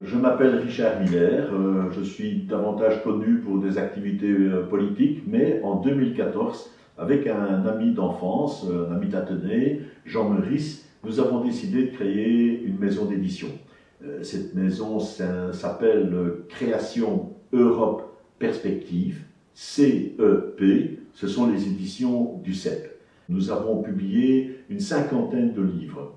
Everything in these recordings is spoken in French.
Je m'appelle Richard Miller, je suis davantage connu pour des activités politiques, mais en 2014, avec un ami d'enfance, un ami d'Athénée, Jean Meurice, nous avons décidé de créer une maison d'édition. Cette maison s'appelle Création Europe Perspective, CEP, ce sont les éditions du CEP. Nous avons publié une cinquantaine de livres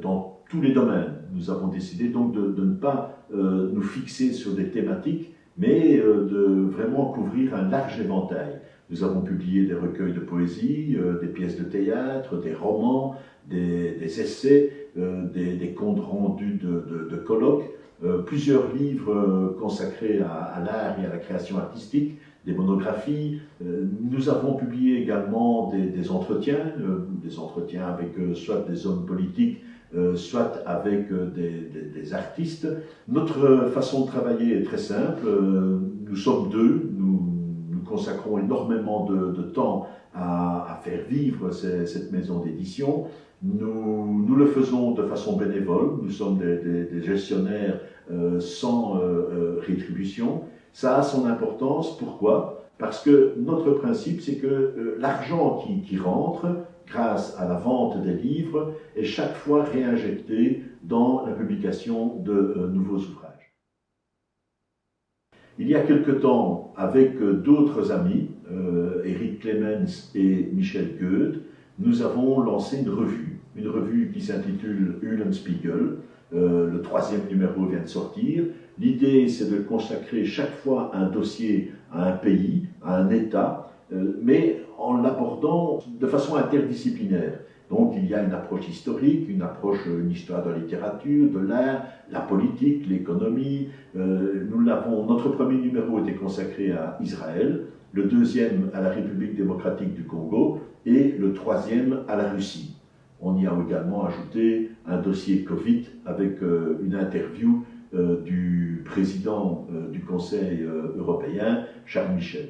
dans tous les domaines. Nous avons décidé donc de ne pas nous fixer sur des thématiques, mais de vraiment couvrir un large éventail. Nous avons publié des recueils de poésie, des pièces de théâtre, des romans, des essais, des comptes rendus de colloques, plusieurs livres consacrés à l'art et à la création artistique, des monographies. Nous avons publié également des entretiens avec soit des hommes politiques, soit avec des artistes. Notre façon de travailler est très simple. Nous sommes deux, nous consacrons énormément de temps à faire vivre cette maison d'édition. Nous le faisons de façon bénévole, nous sommes des gestionnaires sans rétribution. Ça a son importance, pourquoi? Parce que notre principe, c'est que l'argent qui rentre, grâce à la vente des livres, est chaque fois réinjecté dans la publication de nouveaux ouvrages. Il y a quelque temps, avec d'autres amis, Eric Clemens et Michel Goethe, nous avons lancé une revue qui s'intitule Eulenspiegel. Le 3e numéro vient de sortir. L'idée, c'est de consacrer chaque fois un dossier à un pays, à un État, mais en l'abordant de façon interdisciplinaire. Donc il y a une approche historique, une histoire de la littérature, de l'art, la politique, l'économie. Notre premier numéro était consacré à Israël, le deuxième à la République démocratique du Congo et le troisième à la Russie. On y a également ajouté un dossier Covid avec une interview du président du Conseil européen, Charles Michel.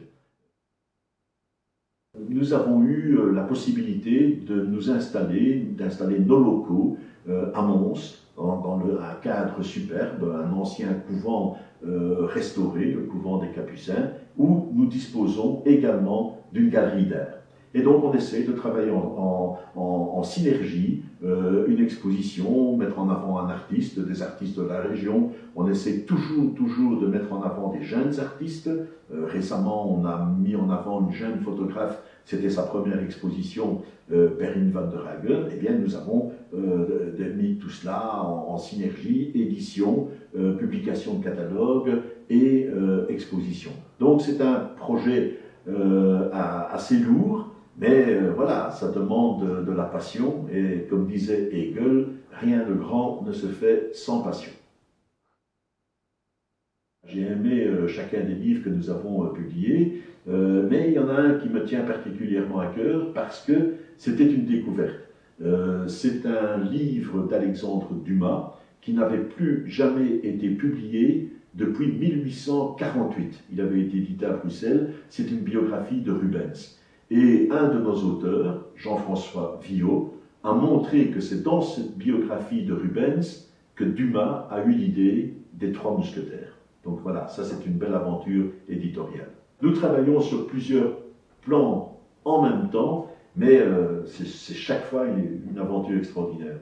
Nous avons eu la possibilité de d'installer nos locaux à Mons, dans un cadre superbe, un ancien couvent restauré, le couvent des Capucins, où nous disposons également d'une galerie d'art. Et donc on essaie de travailler en synergie, une exposition, mettre en avant un artiste, des artistes de la région. On essaie toujours de mettre en avant des jeunes artistes. Récemment, on a mis en avant une jeune photographe, c'était sa première exposition, Perrine van der Hagen. Eh bien, nous avons mis tout cela en synergie, édition, publication de catalogue et exposition. Donc c'est un projet assez lourd, mais voilà, ça demande de la passion, et comme disait Hegel, rien de grand ne se fait sans passion. J'ai aimé chacun des livres que nous avons publiés, mais il y en a un qui me tient particulièrement à cœur parce que c'était une découverte. C'est un livre d'Alexandre Dumas qui n'avait plus jamais été publié depuis 1848. Il avait été édité à Bruxelles, c'est une biographie de Rubens. Et un de nos auteurs, Jean-François Villot, a montré que c'est dans cette biographie de Rubens que Dumas a eu l'idée des Trois Mousquetaires. Donc voilà, ça c'est une belle aventure éditoriale. Nous travaillons sur plusieurs plans en même temps, mais c'est chaque fois une aventure extraordinaire.